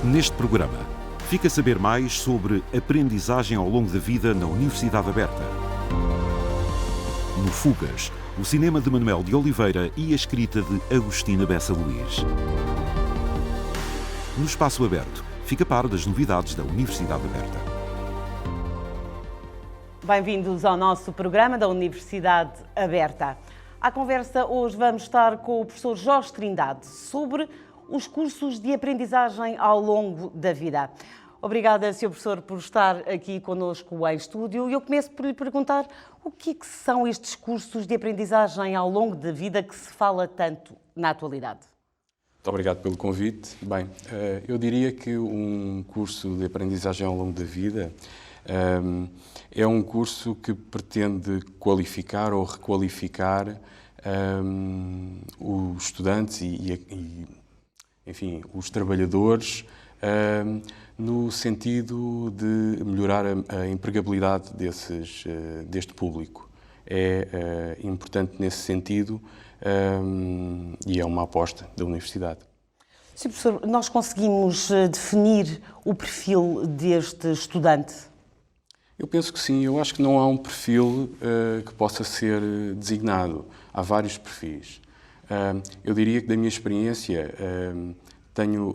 Neste programa, fica a saber mais sobre aprendizagem ao longo da vida na Universidade Aberta. No Fugas, o cinema de Manuel de Oliveira e a escrita de Agostina Bessa Luís. No Espaço Aberto, fica a par das novidades da Universidade Aberta. Bem-vindos ao nosso programa da Universidade Aberta. À conversa hoje vamos estar com o professor Jorge Trindade sobre os cursos de aprendizagem ao longo da vida. Obrigada, Sr. Professor, por estar aqui connosco em estúdio. Eu começo por lhe perguntar o que é que são estes cursos de aprendizagem ao longo da vida que se fala tanto na atualidade. Muito obrigado pelo convite. Bem, eu diria que um curso de aprendizagem ao longo da vida é um curso que pretende qualificar ou requalificar os estudantes enfim, os trabalhadores no sentido de melhorar a empregabilidade deste público. É importante nesse sentido e é uma aposta da Universidade. Sr. Professor, nós conseguimos definir o perfil deste estudante? Eu penso que sim. Eu acho que não há um perfil que possa ser designado. Há vários perfis. Eu diria que, da minha experiência, tenho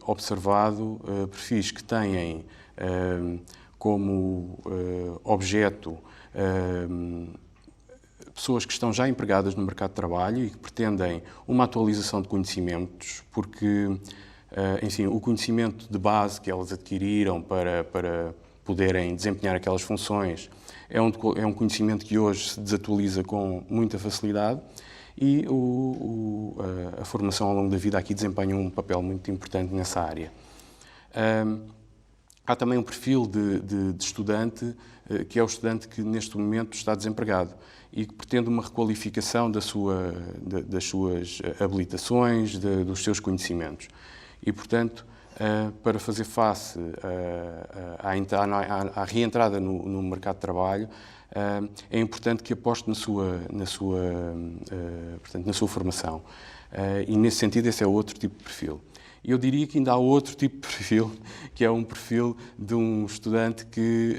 observado perfis que têm como objeto pessoas que estão já empregadas no mercado de trabalho e que pretendem uma atualização de conhecimentos, porque, enfim, o conhecimento de base que elas adquiriram para poderem desempenhar aquelas funções é um conhecimento que hoje se desatualiza com muita facilidade. E a formação ao longo da vida aqui desempenha um papel muito importante nessa área. Há também um perfil de estudante, que é o estudante que neste momento está desempregado e que pretende uma requalificação das suas habilitações, dos seus conhecimentos. E, portanto, para fazer face à reentrada no mercado de trabalho, é importante que aposte na sua formação. E, nesse sentido, esse é outro tipo de perfil. Eu diria que ainda há outro tipo de perfil, que é um perfil de um estudante que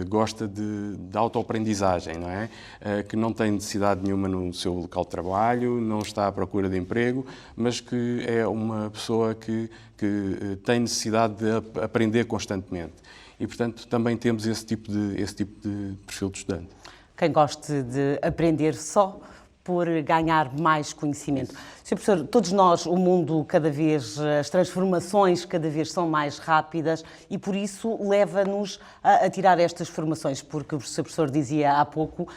gosta de autoaprendizagem, não é? Que não tem necessidade nenhuma no seu local de trabalho, não está à procura de emprego, mas que é uma pessoa que tem necessidade de aprender constantemente. E, portanto, também temos esse tipo de perfil de estudante. Quem goste de aprender só por ganhar mais conhecimento. Sr. Professor, todos nós, o mundo as transformações cada vez são mais rápidas e por isso leva-nos a tirar estas formações, porque o Sr. Professor dizia há pouco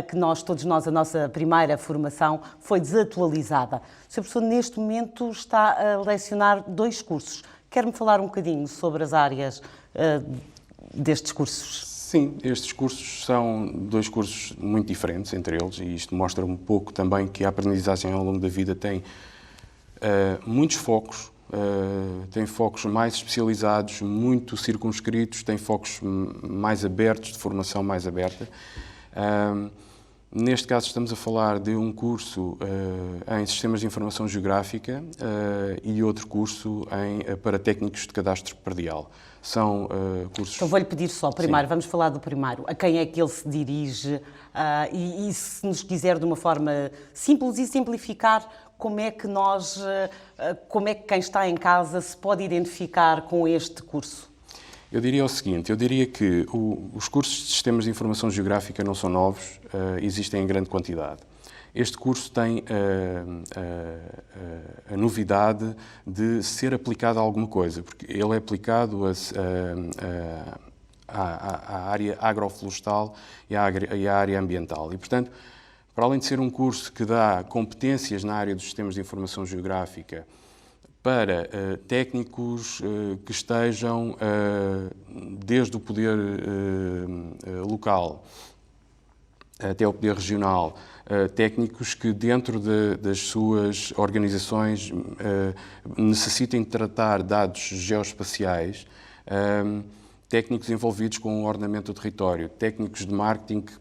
que todos nós, a nossa primeira formação foi desatualizada. O Sr. Professor, neste momento, está a lecionar 2 cursos. Quer-me falar um bocadinho sobre as áreas destes cursos? Sim, estes cursos são 2 cursos muito diferentes entre eles e isto mostra um pouco também que a aprendizagem ao longo da vida tem muitos focos, tem focos mais especializados, muito circunscritos, tem focos mais abertos, de formação mais aberta. Neste caso estamos a falar de um curso em Sistemas de Informação Geográfica e outro curso para técnicos de cadastro predial. São cursos... Então vou-lhe pedir só, primeiro, Sim. Vamos falar do primeiro. A quem é que ele se dirige e se nos quiser de uma forma simples e simplificar, como é que quem está em casa se pode identificar com este curso? Eu diria o seguinte, que os cursos de Sistemas de Informação Geográfica não são novos, existem em grande quantidade. Este curso tem a novidade de ser aplicado a alguma coisa, porque ele é aplicado à área agroflorestal e à área ambiental. E, portanto, para além de ser um curso que dá competências na área dos Sistemas de Informação Geográfica para técnicos que estejam desde o poder local até o poder regional, técnicos que dentro das suas organizações necessitem tratar dados geoespaciais técnicos envolvidos com o ordenamento do território, técnicos de marketing que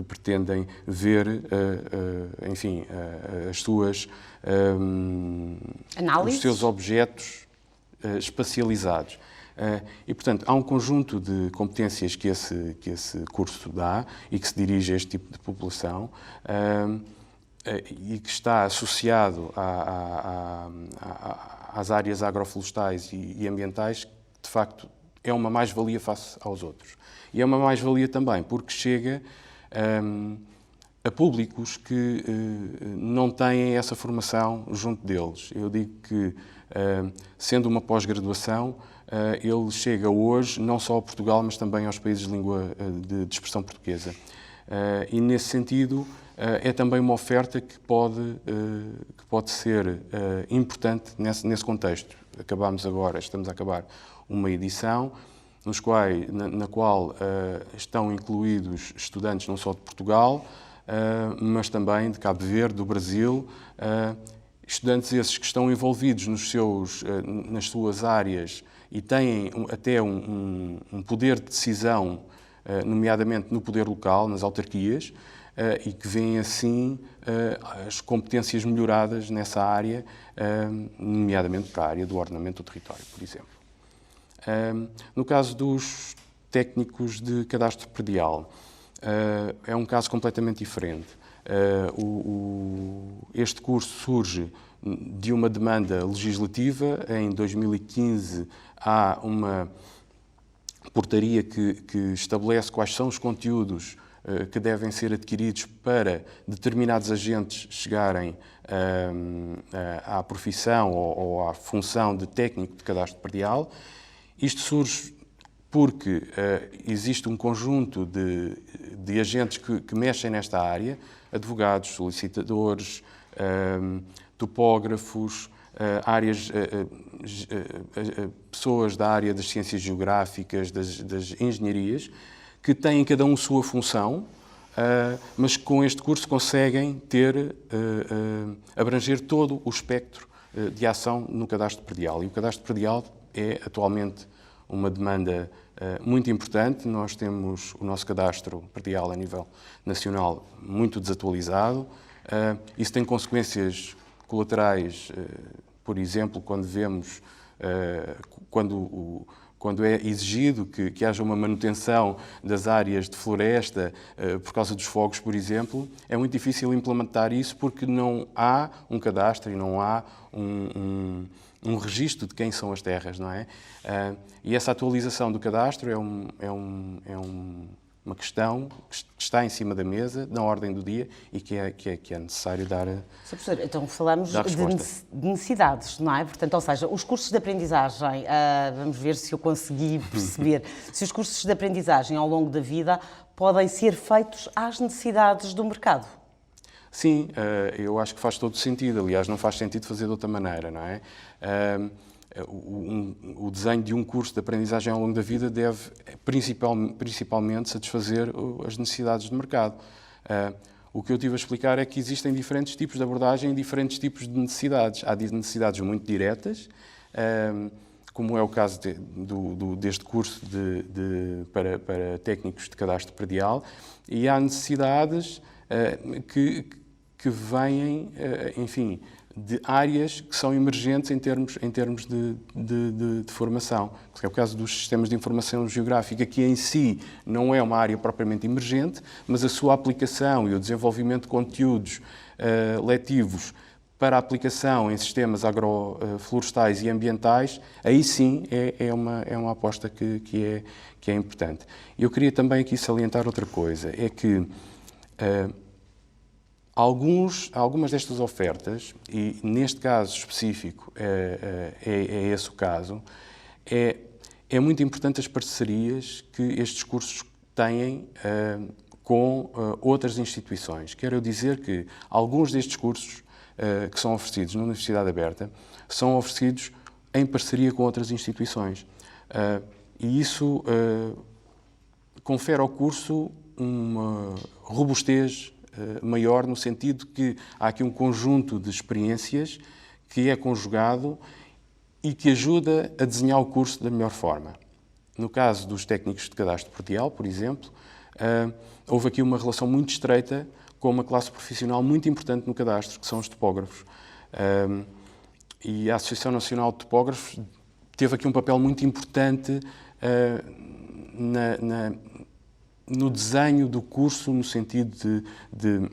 pretendem ver, enfim, as suas, os seus objetos espacializados. E, portanto, há um conjunto de competências que esse curso dá e que se dirige a este tipo de população e que está associado às áreas agroflorestais e ambientais, que, de facto, é uma mais-valia face aos outros. E é uma mais-valia também porque chega a públicos que não têm essa formação junto deles. Eu digo que, sendo uma pós-graduação, ele chega hoje não só a Portugal, mas também aos países de língua de expressão portuguesa. E, nesse sentido, é também uma oferta que pode ser importante nesse contexto. Estamos a acabar uma edição na qual estão incluídos estudantes não só de Portugal, mas também de Cabo Verde, do Brasil, estudantes esses que estão envolvidos nas suas áreas e têm até um poder de decisão, nomeadamente no poder local, nas autarquias, e que veem assim as competências melhoradas nessa área, nomeadamente para a área do ordenamento do território, por exemplo. No caso dos técnicos de cadastro predial, é um caso completamente diferente. Este curso surge de uma demanda legislativa. Em 2015 há uma portaria que estabelece quais são os conteúdos que devem ser adquiridos para determinados agentes chegarem à profissão ou à função de técnico de cadastro predial. Isto surge porque existe um conjunto de agentes que mexem nesta área, advogados, solicitadores, topógrafos, pessoas da área das ciências geográficas, das engenharias, que têm cada um sua função, mas que com este curso conseguem abranger todo o espectro de ação no cadastro predial. E o cadastro predial é atualmente uma demanda muito importante. Nós temos o nosso cadastro predial a nível nacional muito desatualizado. Isso tem consequências colaterais, por exemplo, quando é exigido que haja uma manutenção das áreas de floresta por causa dos fogos, por exemplo, é muito difícil implementar isso porque não há um cadastro e não há um registro de quem são as terras, não é? E essa atualização do cadastro é uma questão que está em cima da mesa, na ordem do dia, e que é necessário dar a Sr. Professor, então falamos de necessidades, não é? Portanto, ou seja, os cursos de aprendizagem, vamos ver se eu consegui perceber, se os cursos de aprendizagem ao longo da vida podem ser feitos às necessidades do mercado. Sim, eu acho que faz todo sentido. Aliás, não faz sentido fazer de outra maneira, não é? O desenho de um curso de aprendizagem ao longo da vida deve principalmente satisfazer as necessidades de mercado. O que eu tive a explicar é que existem diferentes tipos de abordagem e diferentes tipos de necessidades. Há necessidades muito diretas, como é o caso deste curso para técnicos de cadastro predial, e há necessidades que vêm, enfim, de áreas que são emergentes em termos de formação. É o caso dos sistemas de informação geográfica, que em si não é uma área propriamente emergente, mas a sua aplicação e o desenvolvimento de conteúdos letivos para a aplicação em sistemas agroflorestais e ambientais, aí sim é uma aposta que é importante. Eu queria também aqui salientar outra coisa, é que algumas destas ofertas, e neste caso específico é esse o caso, é muito importante as parcerias que estes cursos têm com outras instituições. Quero dizer que alguns destes cursos que são oferecidos na Universidade Aberta são oferecidos em parceria com outras instituições. E isso confere ao curso uma robustez maior, no sentido que há aqui um conjunto de experiências que é conjugado e que ajuda a desenhar o curso da melhor forma. No caso dos técnicos de cadastro predial, por exemplo, houve aqui uma relação muito estreita com uma classe profissional muito importante no cadastro, que são os topógrafos. E a Associação Nacional de Topógrafos teve aqui um papel muito importante no desenho do curso, no sentido de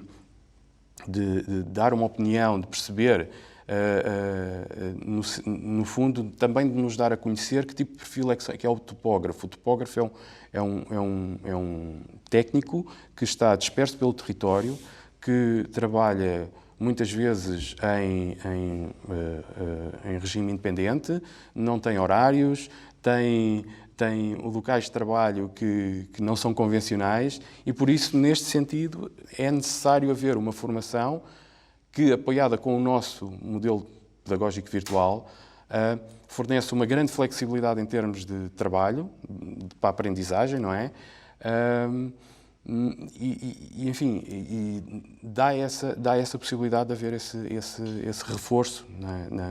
dar uma opinião, de perceber, no fundo, também de nos dar a conhecer que tipo de perfil é que é o topógrafo. O topógrafo é um técnico que está disperso pelo território, que trabalha muitas vezes em regime independente, não tem horários, tem locais de trabalho que não são convencionais e, por isso, neste sentido, é necessário haver uma formação que, apoiada com o nosso modelo pedagógico virtual, fornece uma grande flexibilidade em termos de trabalho, para a aprendizagem, não é? Enfim, dá essa possibilidade de haver esse reforço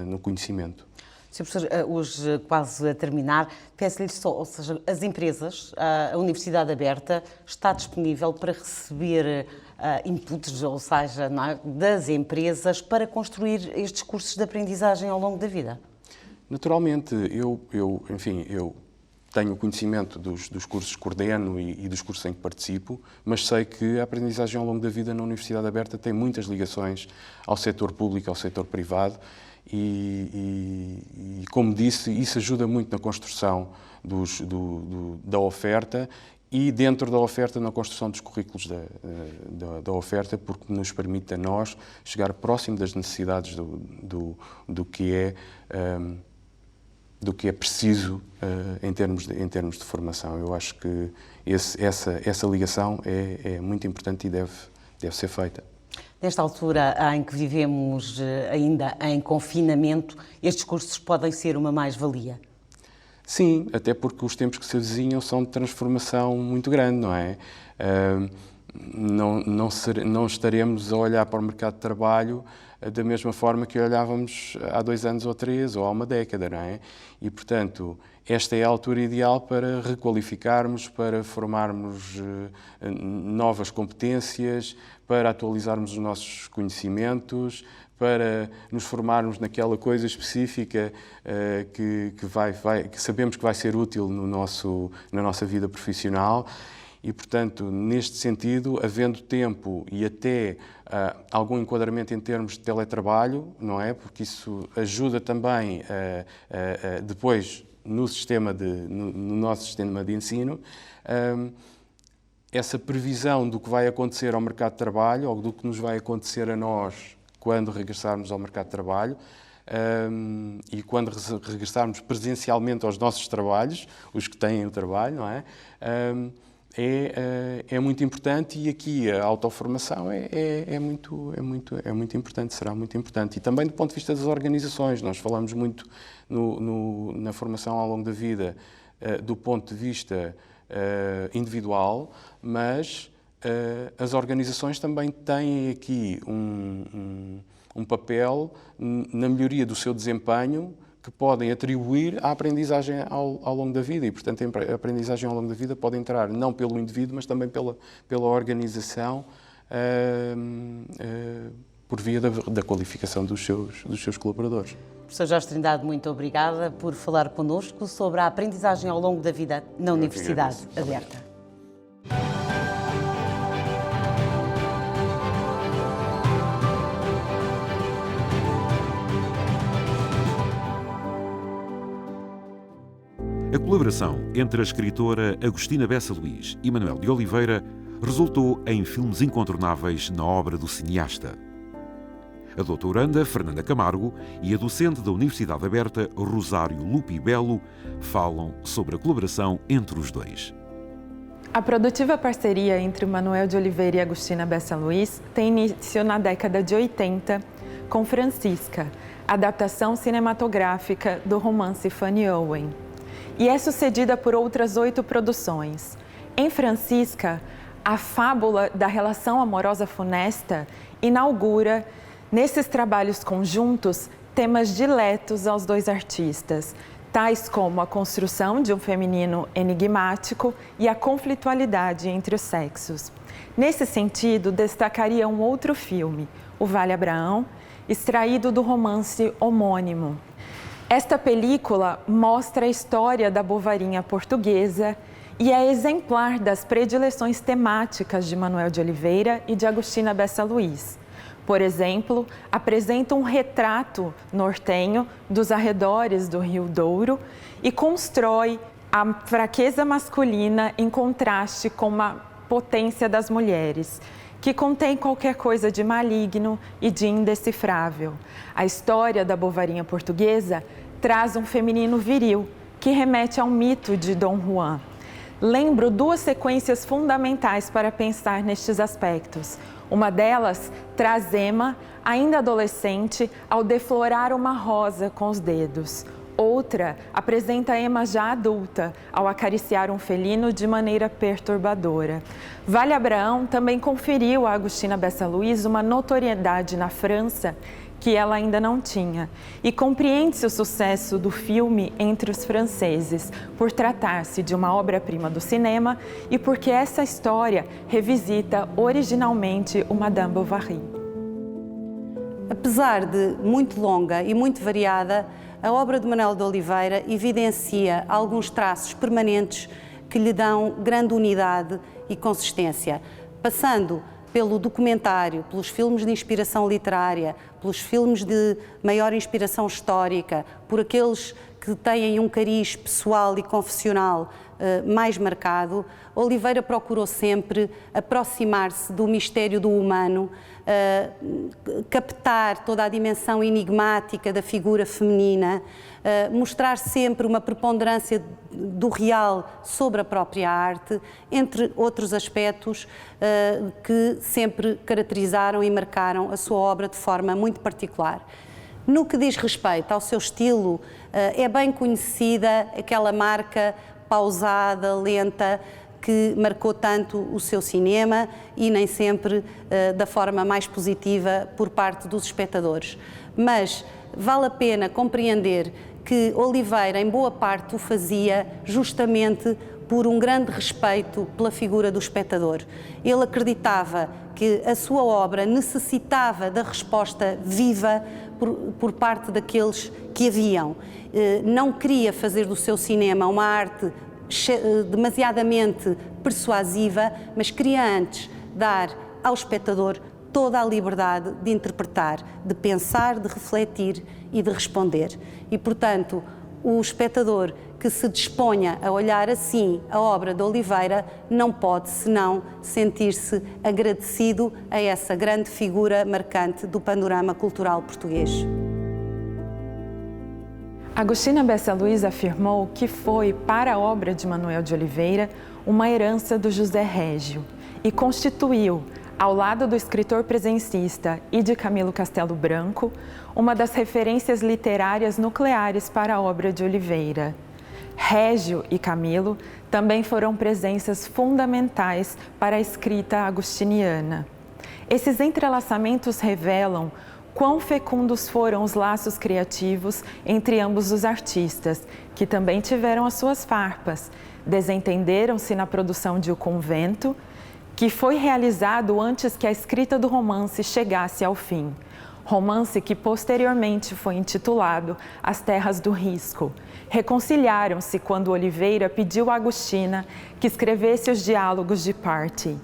no conhecimento. Sr. Professor, hoje quase a terminar, peço-lhe só, ou seja, as empresas, a Universidade Aberta está disponível para receber inputs, ou seja, não é, das empresas para construir estes cursos de aprendizagem ao longo da vida? Naturalmente, eu tenho conhecimento dos cursos que coordeno e dos cursos em que participo, mas sei que a aprendizagem ao longo da vida na Universidade Aberta tem muitas ligações ao setor público, ao setor privado e como disse, isso ajuda muito na construção da oferta e dentro da oferta na construção dos currículos da oferta, porque nos permite a nós chegar próximo das necessidades do que é preciso em termos de formação. Eu acho que essa ligação é muito importante e deve ser feita. Nesta altura em que vivemos ainda em confinamento, estes cursos podem ser uma mais-valia? Sim, até porque os tempos que se avizinham são de transformação muito grande, não é? Não estaremos a olhar para o mercado de trabalho da mesma forma que olhávamos há 2 anos ou 3 ou há uma década, não é? E, portanto, esta é a altura ideal para requalificarmos, para formarmos novas competências, para atualizarmos os nossos conhecimentos, para nos formarmos naquela coisa específica que sabemos que vai ser útil na nossa vida profissional. E, portanto, neste sentido, havendo tempo e até algum enquadramento em termos de teletrabalho, não é? Porque isso ajuda também depois no nosso sistema de ensino, essa previsão do que vai acontecer ao mercado de trabalho ou do que nos vai acontecer a nós quando regressarmos ao mercado de trabalho e quando regressarmos presencialmente aos nossos trabalhos, os que têm o trabalho, não é? É muito importante e aqui a autoformação é muito importante, será muito importante. E também do ponto de vista das organizações, nós falamos muito na formação ao longo da vida do ponto de vista individual, mas as organizações também têm aqui um papel na melhoria do seu desempenho que podem atribuir à aprendizagem ao longo da vida e, portanto, a aprendizagem ao longo da vida pode entrar não pelo indivíduo, mas também pela organização por via da qualificação dos seus colaboradores. Professor Jorge Trindade, muito obrigada por falar connosco sobre a aprendizagem ao longo da vida na Universidade Aberta. A colaboração entre a escritora Agostina Bessa Luís e Manuel de Oliveira resultou em filmes incontornáveis na obra do cineasta. A doutoranda Fernanda Camargo e a docente da Universidade Aberta Rosário Lupi Belo falam sobre a colaboração entre os dois. A produtiva parceria entre Manuel de Oliveira e Agostina Bessa Luís tem início na década de 80 com Francisca, adaptação cinematográfica do romance Fanny Owen. E é sucedida por outras 8 produções. Em Francisca, a fábula da relação amorosa funesta inaugura, nesses trabalhos conjuntos, temas diletos aos dois artistas, tais como a construção de um feminino enigmático e a conflitualidade entre os sexos. Nesse sentido, destacaria um outro filme, O Vale Abraão, extraído do romance homônimo. Esta película mostra a história da Bovarinha portuguesa e é exemplar das predileções temáticas de Manuel de Oliveira e de Agostina Bessa Luís. Por exemplo, apresenta um retrato nortenho dos arredores do Rio Douro e constrói a fraqueza masculina em contraste com a potência das mulheres, que contém qualquer coisa de maligno e de indecifrável. A história da Bovarinha portuguesa traz um feminino viril, que remete ao mito de Dom Juan. Lembro duas sequências fundamentais para pensar nestes aspectos. Uma delas traz Emma, ainda adolescente, ao deflorar uma rosa com os dedos. Outra apresenta Emma já adulta, ao acariciar um felino de maneira perturbadora. Vale Abraão também conferiu a Agostina Bessa Luís uma notoriedade na França que ela ainda não tinha. E compreende-se o sucesso do filme entre os franceses, por tratar-se de uma obra-prima do cinema e porque essa história revisita originalmente o Madame Bovary. Apesar de muito longa e muito variada, a obra de Manuel de Oliveira evidencia alguns traços permanentes que lhe dão grande unidade e consistência, passando pelo documentário, pelos filmes de inspiração literária, pelos filmes de maior inspiração histórica, por aqueles que têm um cariz pessoal e confessional mais marcado, Oliveira procurou sempre aproximar-se do mistério do humano, captar toda a dimensão enigmática da figura feminina, mostrar sempre uma preponderância do real sobre a própria arte, entre outros aspectos que sempre caracterizaram e marcaram a sua obra de forma muito particular. No que diz respeito ao seu estilo, é bem conhecida aquela marca pausada, lenta, que marcou tanto o seu cinema e nem sempre da forma mais positiva por parte dos espectadores. Mas vale a pena compreender que Oliveira, em boa parte, o fazia justamente por um grande respeito pela figura do espectador. Ele acreditava que a sua obra necessitava da resposta viva por parte daqueles que a viam. Não queria fazer do seu cinema uma arte demasiadamente persuasiva, mas queria antes dar ao espectador toda a liberdade de interpretar, de pensar, de refletir e de responder. E, portanto, o espectador que se disponha a olhar assim a obra de Oliveira não pode senão sentir-se agradecido a essa grande figura marcante do panorama cultural português. Agostina Bessa Luís afirmou que foi, para a obra de Manuel de Oliveira, uma herança do José Régio e constituiu, ao lado do escritor presencista e de Camilo Castelo Branco, uma das referências literárias nucleares para a obra de Oliveira. Régio e Camilo também foram presenças fundamentais para a escrita agostiniana. Esses entrelaçamentos revelam quão fecundos foram os laços criativos entre ambos os artistas, que também tiveram as suas farpas, desentenderam-se na produção de O Convento, que foi realizado antes que a escrita do romance chegasse ao fim. Romance que posteriormente foi intitulado As Terras do Risco. Reconciliaram-se quando Oliveira pediu a Agostina que escrevesse os diálogos de Parti.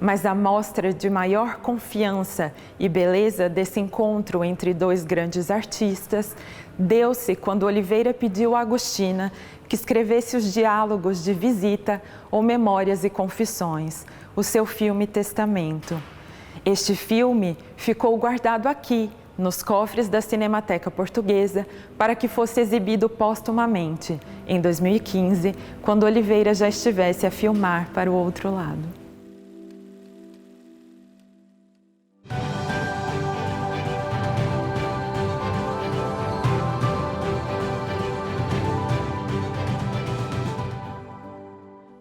Mas a mostra de maior confiança e beleza desse encontro entre dois grandes artistas deu-se quando Oliveira pediu a Agostina que escrevesse os diálogos de Visita ou Memórias e Confissões, o seu filme Testamento. Este filme ficou guardado aqui, nos cofres da Cinemateca Portuguesa, para que fosse exibido póstumamente, em 2015, quando Oliveira já estivesse a filmar para o outro lado.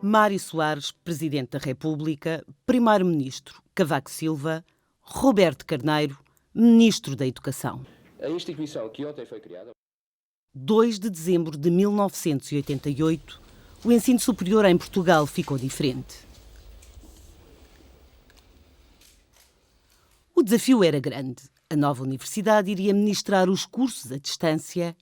Mário Soares, Presidente da República, Primeiro-Ministro Cavaco Silva, Roberto Carneiro, Ministro da Educação. A instituição que ontem foi criada... 2 de dezembro de 1988, o ensino superior em Portugal ficou diferente. O desafio era grande. A nova universidade iria ministrar os cursos à distância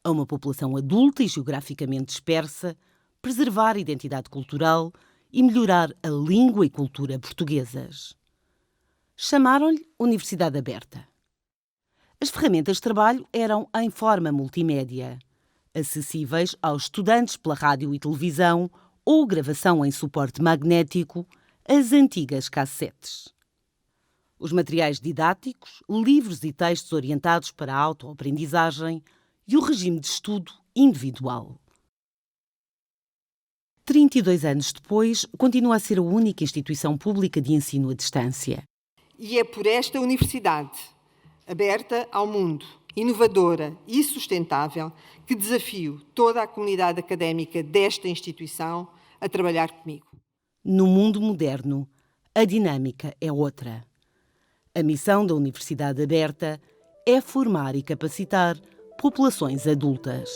a uma população adulta e geograficamente dispersa, preservar a identidade cultural e melhorar a língua e cultura portuguesas. Chamaram-lhe Universidade Aberta. As ferramentas de trabalho eram em forma multimédia, acessíveis aos estudantes pela rádio e televisão ou gravação em suporte magnético, as antigas cassetes. Os materiais didáticos, livros e textos orientados para a autoaprendizagem e o regime de estudo individual. 32 anos depois, continua a ser a única instituição pública de ensino à distância. E é por esta universidade, aberta ao mundo, inovadora e sustentável, que desafio toda a comunidade académica desta instituição a trabalhar comigo. No mundo moderno, a dinâmica é outra. A missão da Universidade Aberta é formar e capacitar populações adultas.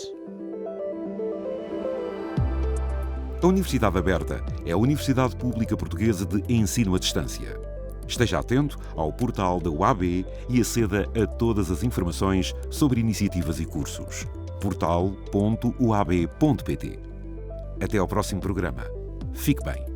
A Universidade Aberta é a Universidade Pública Portuguesa de Ensino à Distância. Esteja atento ao portal da UAB e aceda a todas as informações sobre iniciativas e cursos. portal.uab.pt. Até ao próximo programa. Fique bem.